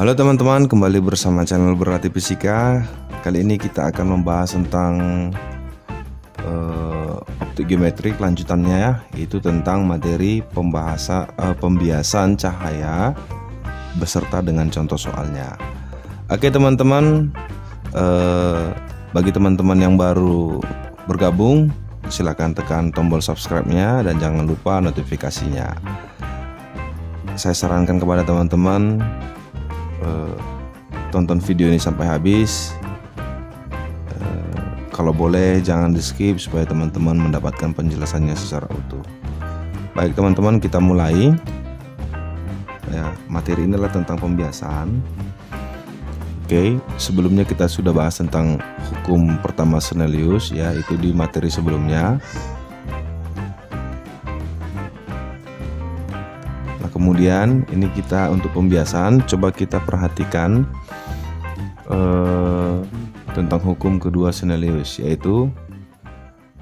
Halo teman-teman, kembali bersama channel Berlatih Fisika. Kali ini kita akan membahas tentang optik geometrik lanjutannya ya, yaitu tentang materi pembiasan cahaya beserta dengan contoh soalnya. Oke teman-teman, bagi teman-teman yang baru bergabung, silahkan tekan tombol subscribe-nya dan jangan lupa notifikasinya. Saya sarankan kepada teman-teman tonton video ini sampai habis. Kalau boleh jangan di skip supaya teman-teman mendapatkan penjelasannya secara utuh. Baik teman-teman, kita mulai ya. Materi ini adalah tentang pembiasan. Oke, sebelumnya kita sudah bahas tentang hukum pertama Snellius ya, itu di materi sebelumnya. Nah kemudian ini kita untuk pembiasan, coba kita perhatikan tentang hukum kedua Snellius, yaitu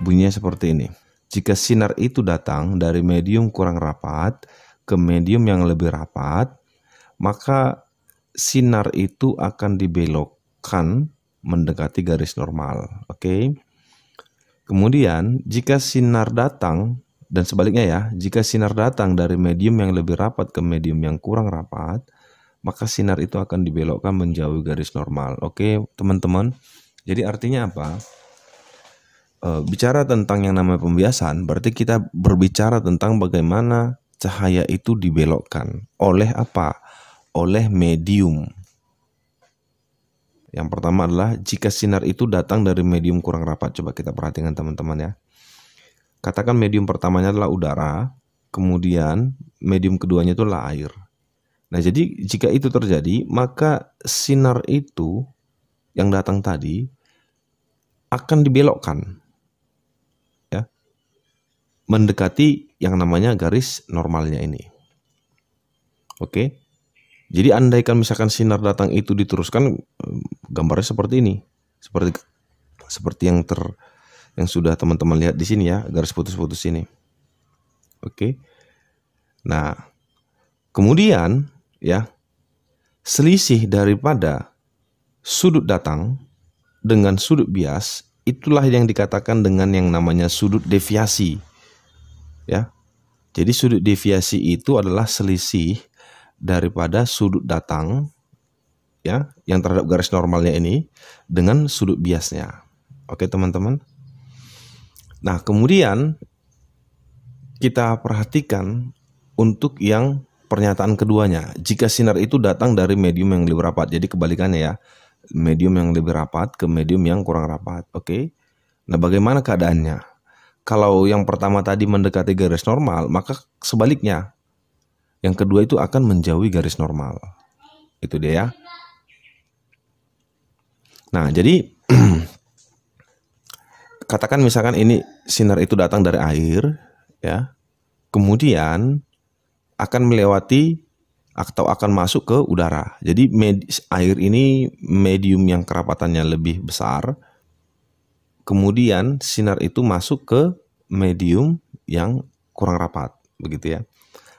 bunyinya seperti ini. Jika sinar itu datang dari medium kurang rapat ke medium yang lebih rapat, maka sinar itu akan dibelokkan mendekati garis normal. Oke. Kemudian jika sinar datang, dan sebaliknya ya, jika sinar datang dari medium yang lebih rapat ke medium yang kurang rapat, maka sinar itu akan dibelokkan menjauhi garis normal. Oke teman-teman, jadi artinya apa? Bicara tentang yang namanya pembiasan, berarti kita berbicara tentang bagaimana cahaya itu dibelokkan. Oleh apa? Oleh medium. Yang pertama adalah jika sinar itu datang dari medium kurang rapat. Coba kita perhatikan teman-teman ya. Katakan medium pertamanya adalah udara, kemudian medium keduanya itu adalah air. Nah, jadi jika itu terjadi, maka sinar itu yang datang tadi akan dibelokkan ya, mendekati yang namanya garis normalnya ini. Oke. Jadi andaikan misalkan sinar datang itu diteruskan, gambarnya seperti ini. Seperti yang sudah teman-teman lihat di sini ya, garis putus-putus ini. Oke. Nah, kemudian ya, selisih daripada sudut datang dengan sudut bias, itulah yang dikatakan dengan yang namanya sudut deviasi ya. Jadi sudut deviasi itu adalah selisih daripada sudut datang ya, yang terhadap garis normalnya ini dengan sudut biasnya. Oke teman-teman. Nah kemudian kita perhatikan untuk yang pernyataan keduanya, jika sinar itu datang dari medium yang lebih rapat. Jadi kebalikannya ya, medium yang lebih rapat ke medium yang kurang rapat. Oke. Nah bagaimana keadaannya? Kalau yang pertama tadi mendekati garis normal, maka sebaliknya, yang kedua itu akan menjauhi garis normal. Itu dia ya. Nah jadi katakan misalkan ini sinar itu datang dari air ya, kemudian akan melewati atau akan masuk ke udara. Jadi air ini medium yang kerapatannya lebih besar. Kemudian sinar itu masuk ke medium yang kurang rapat, begitu ya.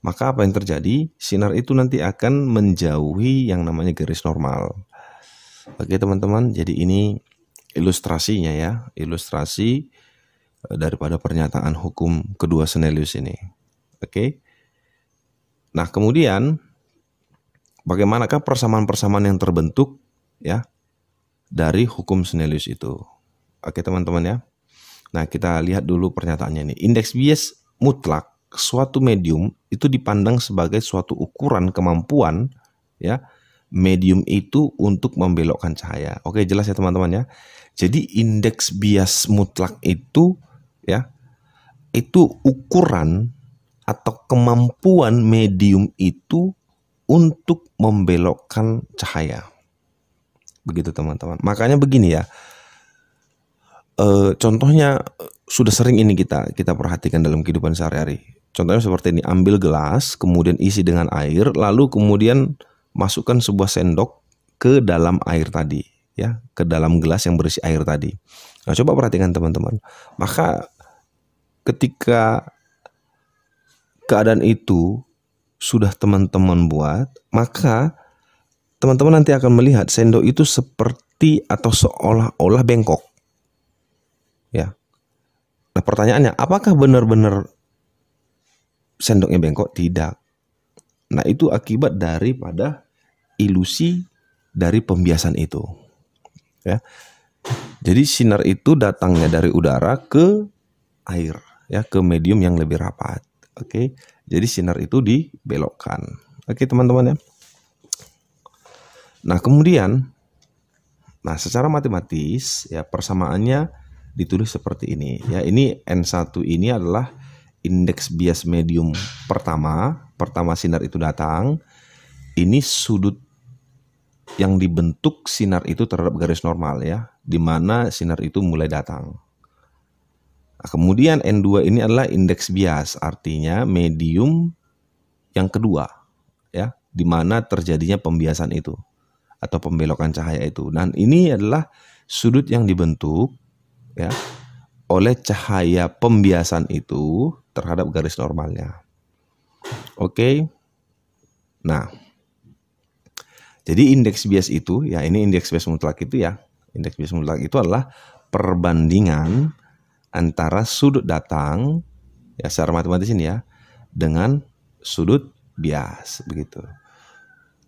Maka apa yang terjadi? Sinar itu nanti akan menjauhi yang namanya garis normal. Oke teman-teman, jadi ini ilustrasinya ya, ilustrasi daripada pernyataan hukum kedua Snellius ini. Oke. Nah kemudian bagaimanakah persamaan-persamaan yang terbentuk ya dari hukum Snellius itu? Oke teman-teman ya. Nah kita lihat dulu pernyataannya ini. Indeks bias mutlak suatu medium itu dipandang sebagai suatu ukuran kemampuan ya medium itu untuk membelokkan cahaya. Oke jelas ya teman-teman ya. Jadi indeks bias mutlak itu ya, itu ukuran atau kemampuan medium itu untuk membelokkan cahaya. Begitu teman-teman. Makanya begini ya. Contohnya sudah sering ini kita perhatikan dalam kehidupan sehari-hari. Contohnya seperti ini. Ambil gelas, kemudian isi dengan air, lalu kemudian masukkan sebuah sendok ke dalam air tadi, ya, ke dalam gelas yang berisi air tadi. Nah, coba perhatikan teman-teman. Maka ketika keadaan itu sudah teman-teman buat, maka teman-teman nanti akan melihat sendok itu seperti atau seolah-olah bengkok. Ya. Nah, pertanyaannya, apakah benar-benar sendoknya bengkok? Tidak. Nah, itu akibat daripada ilusi dari pembiasan itu. Ya. Jadi sinar itu datangnya dari udara ke air, ya, ke medium yang lebih rapat. Oke. Jadi sinar itu dibelokkan. Oke, teman-teman ya. Nah, kemudian secara matematis ya persamaannya ditulis seperti ini. Ya, ini N1 ini adalah indeks bias medium pertama sinar itu datang. Ini sudut yang dibentuk sinar itu terhadap garis normal ya, di mana sinar itu mulai datang. Nah, kemudian N2 ini adalah indeks bias, artinya medium yang kedua ya, di mana terjadinya pembiasan itu atau pembelokan cahaya itu. Dan ini adalah sudut yang dibentuk ya oleh cahaya pembiasan itu terhadap garis normalnya. Oke. Nah, jadi indeks bias itu ya, ini indeks bias mutlak itu ya. Indeks bias mutlak itu adalah perbandingan antara sudut datang ya secara matematis ini ya dengan sudut bias begitu.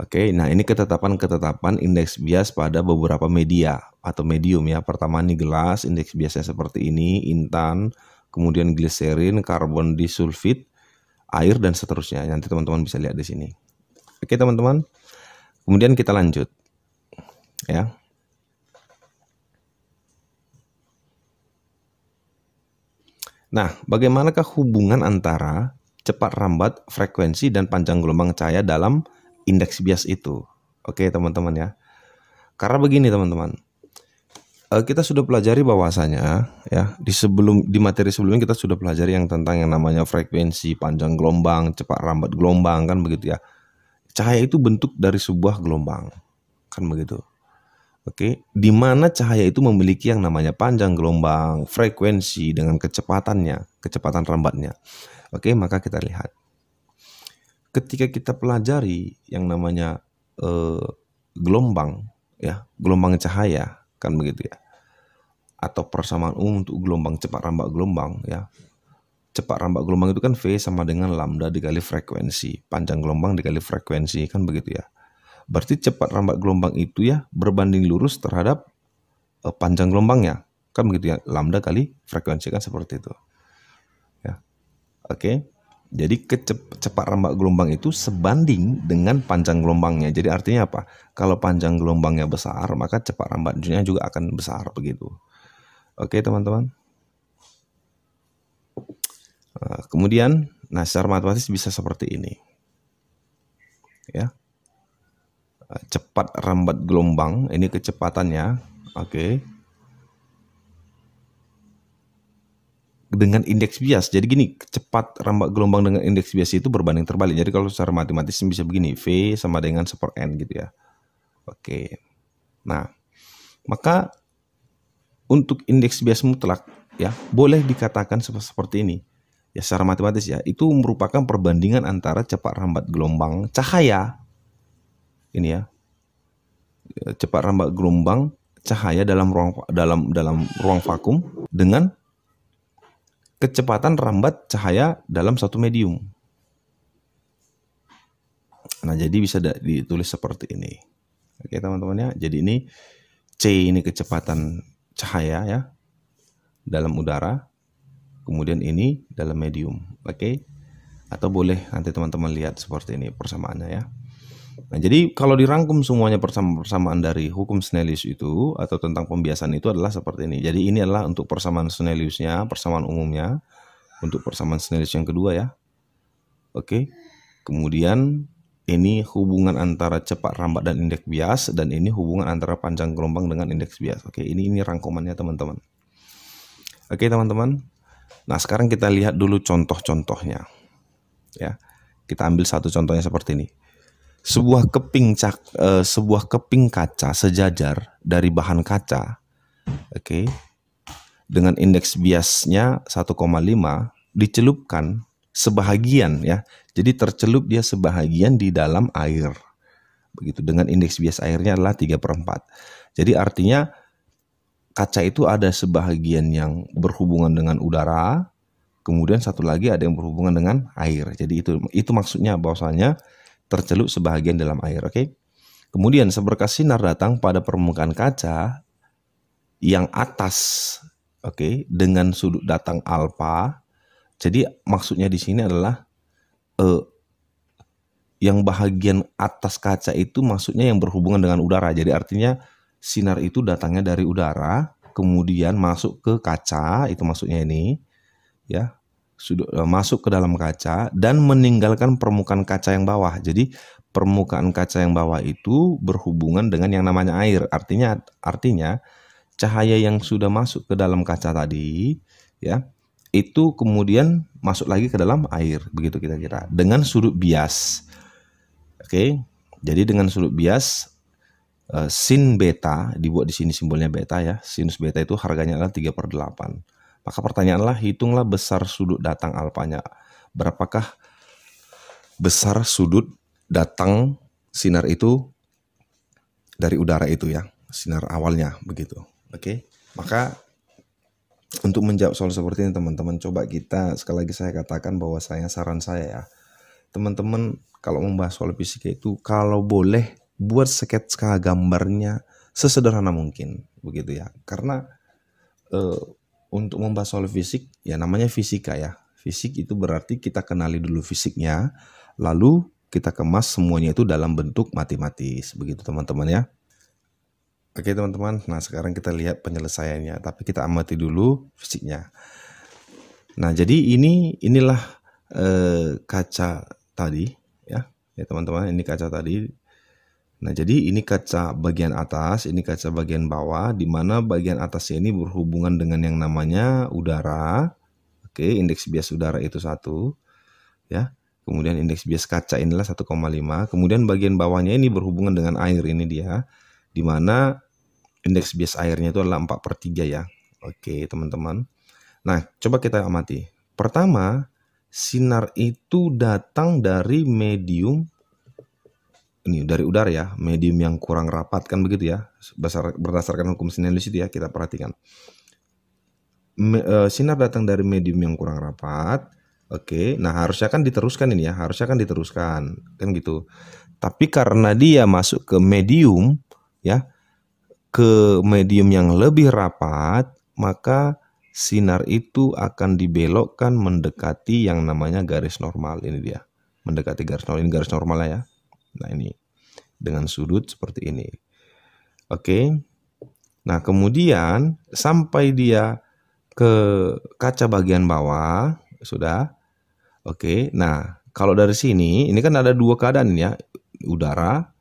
Oke, nah ini ketetapan indeks bias pada beberapa media atau medium ya. Pertama ini gelas, indeks biasnya seperti ini, intan, kemudian gliserin, karbon disulfid, air dan seterusnya. Nanti teman-teman bisa lihat di sini. Oke, teman-teman. Kemudian kita lanjut. Ya. Nah, bagaimanakah hubungan antara cepat rambat, frekuensi dan panjang gelombang cahaya dalam indeks bias itu? Oke, teman-teman ya. Karena begini, teman-teman. Kita sudah pelajari bahwasanya ya di materi sebelumnya kita sudah pelajari yang tentang yang namanya frekuensi, panjang gelombang, cepat rambat gelombang kan begitu ya. Cahaya itu bentuk dari sebuah gelombang kan begitu. Oke, di mana cahaya itu memiliki yang namanya panjang gelombang, frekuensi dengan kecepatannya, kecepatan rambatnya. Oke, maka kita lihat. Ketika kita pelajari yang namanya gelombang ya, gelombang cahaya kan begitu ya, atau persamaan umum untuk gelombang cepat rambat gelombang ya. Cepat rambat gelombang itu kan V sama dengan lambda dikali frekuensi, panjang gelombang dikali frekuensi kan begitu ya. Berarti cepat rambat gelombang itu ya berbanding lurus terhadap panjang gelombangnya kan begitu ya, lambda kali frekuensi kan seperti itu ya. Oke, jadi cepat rambat gelombang itu sebanding dengan panjang gelombangnya. Jadi artinya apa? Kalau panjang gelombangnya besar, maka cepat rambatnya juga akan besar begitu. Oke, teman-teman. Kemudian, secara matematis bisa seperti ini. Ya. Cepat rambat gelombang, ini kecepatannya, oke. Dengan indeks bias. Jadi gini, cepat rambat gelombang dengan indeks bias itu berbanding terbalik. Jadi kalau secara matematis bisa begini, V sama dengan 1/n gitu ya. Oke. Nah, maka untuk indeks bias mutlak ya, boleh dikatakan seperti ini. Ya secara matematis ya, itu merupakan perbandingan antara cepat rambat gelombang cahaya. Ini ya. Cepat rambat gelombang cahaya dalam ruang vakum dengan kecepatan rambat cahaya dalam satu medium. Nah, jadi bisa ditulis seperti ini. Oke, teman-teman ya. Jadi ini C ini kecepatan cahaya ya dalam udara. Kemudian ini dalam medium. Oke. Atau boleh nanti teman-teman lihat seperti ini persamaannya ya. Nah, jadi kalau dirangkum semuanya persamaan dari hukum Snellius itu atau tentang pembiasan itu adalah seperti ini. Jadi ini adalah untuk persamaan Snelliusnya, persamaan umumnya. Untuk persamaan Snellius yang kedua ya. Oke. Kemudian ini hubungan antara cepat rambat dan indeks bias, dan ini hubungan antara panjang gelombang dengan indeks bias. Oke, ini rangkumannya teman-teman. Oke, teman-teman. Nah, sekarang kita lihat dulu contoh-contohnya. Ya. Kita ambil satu contohnya seperti ini. Sebuah keping kaca sejajar dari bahan kaca, oke, dengan indeks biasnya 1,5 dicelupkan sebahagian ya. Jadi tercelup dia sebahagian di dalam air. begitu, dengan indeks bias airnya adalah 3/4. Jadi artinya kaca itu ada sebahagian yang berhubungan dengan udara, kemudian satu lagi ada yang berhubungan dengan air. Jadi itu maksudnya bahwasanya tercelup sebahagian dalam air, oke? Kemudian seberkas sinar datang pada permukaan kaca yang atas, oke, dengan sudut datang alfa. Jadi maksudnya di sini adalah yang bahagian atas kaca itu maksudnya yang berhubungan dengan udara. Jadi artinya sinar itu datangnya dari udara, kemudian masuk ke kaca, itu maksudnya ini, ya, masuk ke dalam kaca dan meninggalkan permukaan kaca yang bawah. Jadi permukaan kaca yang bawah itu berhubungan dengan yang namanya air. Artinya cahaya yang sudah masuk ke dalam kaca tadi, ya, itu kemudian masuk lagi ke dalam air, begitu kira-kira, dengan sudut bias. Oke, jadi dengan sudut bias sin beta, dibuat di sini simbolnya beta ya. Sinus beta itu harganya adalah 3/8. Maka pertanyaanlah, hitunglah besar sudut datang alfanya. Berapakah besar sudut datang sinar itu dari udara itu ya, sinar awalnya begitu. Oke, maka untuk menjawab soal seperti ini teman-teman, coba kita sekali lagi saya katakan bahwa saran saya ya, teman-teman kalau membahas soal fisika itu kalau boleh buat sketsa gambarnya sesederhana mungkin, begitu ya. Karena untuk membahas soal fisik, ya namanya fisika ya. Fisik itu berarti kita kenali dulu fisiknya, lalu kita kemas semuanya itu dalam bentuk matematis, begitu teman-teman ya. Oke teman-teman, nah sekarang kita lihat penyelesaiannya, tapi kita amati dulu fisiknya. Nah jadi inilah kaca tadi ya teman-teman, ini kaca tadi. Nah, jadi ini kaca bagian atas, ini kaca bagian bawah, di mana bagian atasnya ini berhubungan dengan yang namanya udara. Oke, indeks bias udara itu 1, ya. Kemudian indeks bias kaca inilah 1,5. Kemudian bagian bawahnya ini berhubungan dengan air, ini dia, di mana indeks bias airnya itu adalah 4/3 ya. Oke, teman-teman. Nah, coba kita amati. Pertama, sinar itu datang dari medium. Ini dari udara ya, medium yang kurang rapat kan begitu ya, berdasarkan hukum Snellius itu ya, kita perhatikan. Sinar datang dari medium yang kurang rapat. Oke, nah harusnya kan diteruskan ini ya, harusnya kan diteruskan kan gitu. Tapi karena dia masuk ke medium ya, ke medium yang lebih rapat, maka sinar itu akan dibelokkan mendekati yang namanya garis normal. Ini dia, mendekati garis normal, ini garis normalnya ya. Nah ini dengan sudut seperti ini. Oke. Nah kemudian sampai dia ke kaca bagian bawah sudah. Oke. Nah kalau dari sini ini kan ada dua keadaan ya, udara,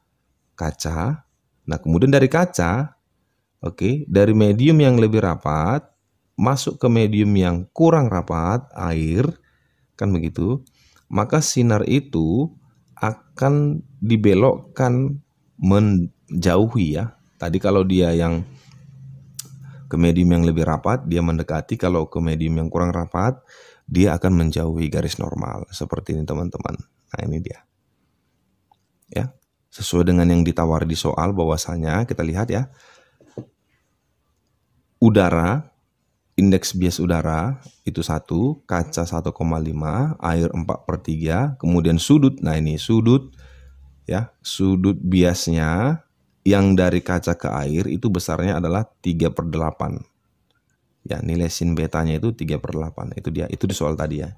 kaca. Nah kemudian dari kaca, oke, dari medium yang lebih rapat masuk ke medium yang kurang rapat, air, kan begitu. Maka sinar itu akan dibelokkan menjauhi ya. Tadi kalau dia yang ke medium yang lebih rapat, dia mendekati. Kalau ke medium yang kurang rapat, dia akan menjauhi garis normal. Seperti ini teman-teman. Nah ini dia. Ya, sesuai dengan yang ditawar di soal bahwasanya kita lihat ya. Udara, indeks bias udara itu 1, kaca 1,5, air 4/3, kemudian sudut. Nah ini sudut ya, sudut biasnya yang dari kaca ke air itu besarnya adalah 3/8. Ya, nilai sin betanya itu 3/8. Itu dia, itu di soal tadi ya.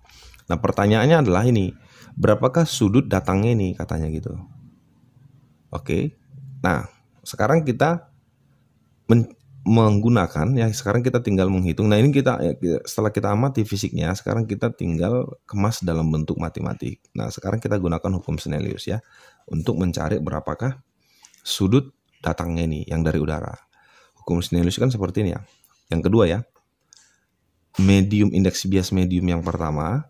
Nah, pertanyaannya adalah ini, berapakah sudut datangnya ini katanya gitu. Oke. Nah, sekarang kita menggunakan ya, sekarang kita tinggal menghitung. Nah ini kita setelah kita amati fisiknya, sekarang kita tinggal kemas dalam bentuk matematik. Nah sekarang kita gunakan hukum Snellius ya untuk mencari berapakah sudut datangnya ini yang dari udara. Hukum Snellius kan seperti ini ya. Yang kedua ya, medium, indeks bias medium yang pertama.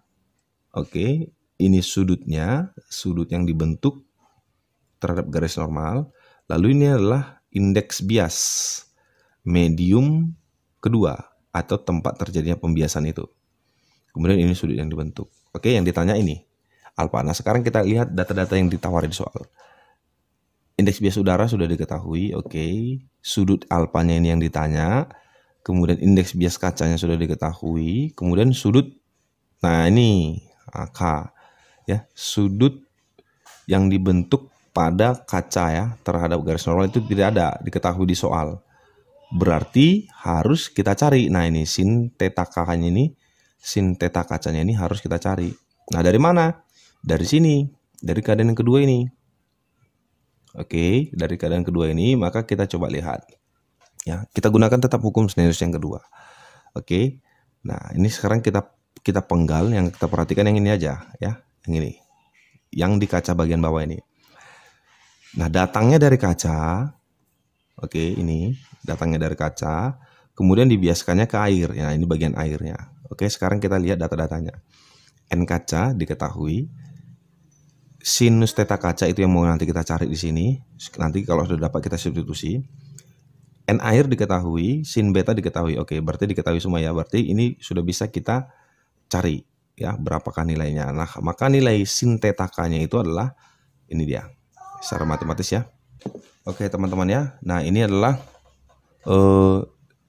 Oke, ini sudutnya, sudut yang dibentuk terhadap garis normal. Lalu ini adalah indeks bias medium kedua atau tempat terjadinya pembiasan itu. Kemudian ini sudut yang dibentuk. Oke, yang ditanya ini alfa. Nah sekarang kita lihat data-data yang ditawari di soal. Indeks bias udara sudah diketahui, oke. Sudut alfanya ini yang ditanya. Kemudian indeks bias kacanya sudah diketahui. Kemudian sudut, nah ini K ya, sudut yang dibentuk pada kaca ya terhadap garis normal itu tidak ada diketahui di soal. Berarti harus kita cari. Nah ini sin theta K-nya ini, sin theta kacanya ini harus kita cari. Nah dari mana? Dari sini, dari keadaan yang kedua ini. Oke, dari keadaan kedua ini maka kita coba lihat. Ya, kita gunakan tetap hukum Snellius yang kedua. Oke. Nah, ini sekarang kita penggal, yang kita perhatikan yang ini aja ya, yang ini. Yang di kaca bagian bawah ini. Nah, datangnya dari kaca. Oke, ini datangnya dari kaca, kemudian dibiaskannya ke air. Ya, ini bagian airnya. Oke, sekarang kita lihat data-datanya. N kaca diketahui. Sinus theta kaca itu yang mau nanti kita cari di sini. Nanti kalau sudah dapat kita substitusi. N air diketahui, sin beta diketahui. Oke, berarti diketahui semua ya. Berarti ini sudah bisa kita cari ya berapakah nilainya. Nah, maka nilai sin theta K-nya itu adalah ini dia. Secara matematis ya. Oke, teman-teman ya. Nah, ini adalah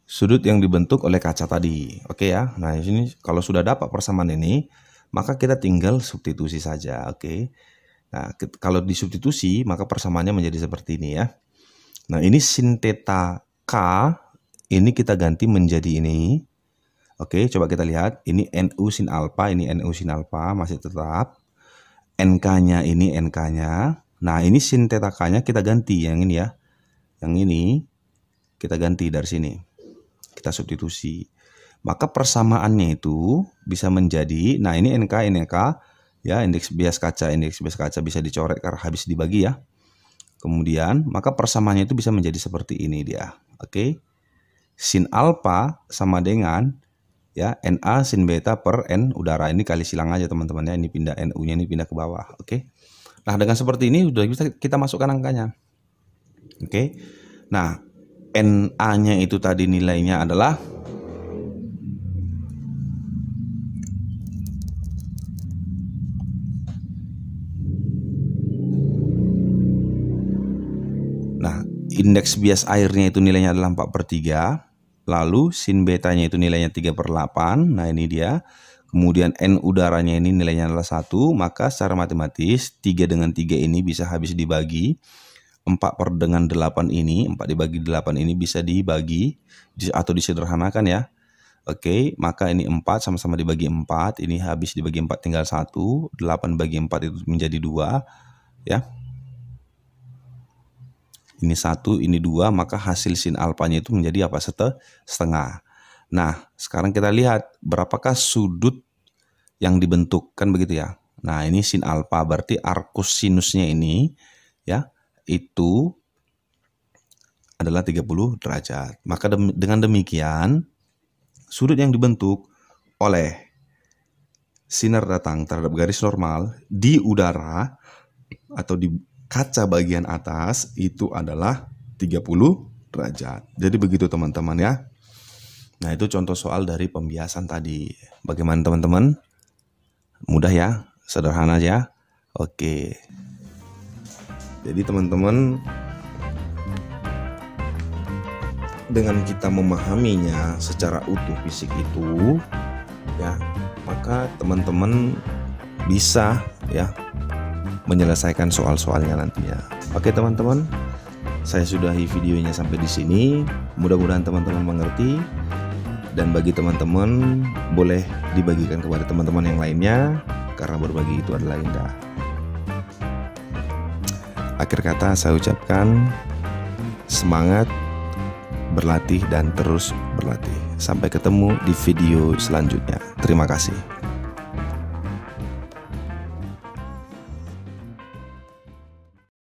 sudut yang dibentuk oleh kaca tadi. Oke ya. Nah, ini kalau sudah dapat persamaan ini, maka kita tinggal substitusi saja. Oke. Nah, kalau disubstitusi maka persamaannya menjadi seperti ini ya. Nah, ini sin theta K ini kita ganti menjadi ini. Oke, coba kita lihat. Ini NU sin alpha, ini NU sin alpha masih tetap. NK-nya ini NK-nya. Nah, ini sin theta K-nya kita ganti yang ini ya. Yang ini kita ganti dari sini. Kita substitusi. Maka persamaannya itu bisa menjadi, nah ini NK ya, indeks bias kaca bisa dicoret karena habis dibagi ya. Kemudian maka persamaannya itu bisa menjadi seperti ini dia. Oke. Sin alpha sama dengan ya NA sin beta per N udara. Ini kali silang aja teman-teman ya. Ini pindah NU-nya ini pindah ke bawah. Oke. Nah, dengan seperti ini sudah bisa kita masukkan angkanya. Oke. Nah, NA-nya itu tadi nilainya adalah indeks bias airnya itu nilainya adalah 4/3. Lalu sin betanya itu nilainya 3/8. Nah ini dia. Kemudian N udaranya ini nilainya adalah 1. Maka secara matematis 3 dengan 3 ini bisa habis dibagi. 4/8 ini, 4 dibagi 8 ini bisa dibagi atau disederhanakan ya. Oke, maka ini 4 sama-sama dibagi 4. Ini habis dibagi 4 tinggal 1. 8 bagi 4 itu menjadi 2 ya. Ini 1, ini 2, maka hasil sin alfanya itu menjadi apa? Setengah. Nah, sekarang kita lihat berapakah sudut yang dibentuk, kan begitu ya. Nah, ini sin alfa, berarti arcus sinusnya ini ya, itu adalah 30 derajat. Maka dengan demikian, sudut yang dibentuk oleh sinar datang terhadap garis normal di udara atau di kaca bagian atas itu adalah 30 derajat. Jadi begitu teman-teman ya. Nah, itu contoh soal dari pembiasan tadi. Bagaimana teman-teman? Mudah ya? Sederhana ya? Oke. Jadi teman-teman, dengan kita memahaminya secara utuh fisik itu ya, maka teman-teman bisa ya menyelesaikan soal-soalnya nantinya. Oke teman-teman, saya sudahi videonya sampai di sini. Mudah-mudahan teman-teman mengerti, dan bagi teman-teman boleh dibagikan kepada teman-teman yang lainnya karena berbagi itu adalah indah. Akhir kata saya ucapkan semangat, berlatih dan terus berlatih. Sampai ketemu di video selanjutnya. Terima kasih.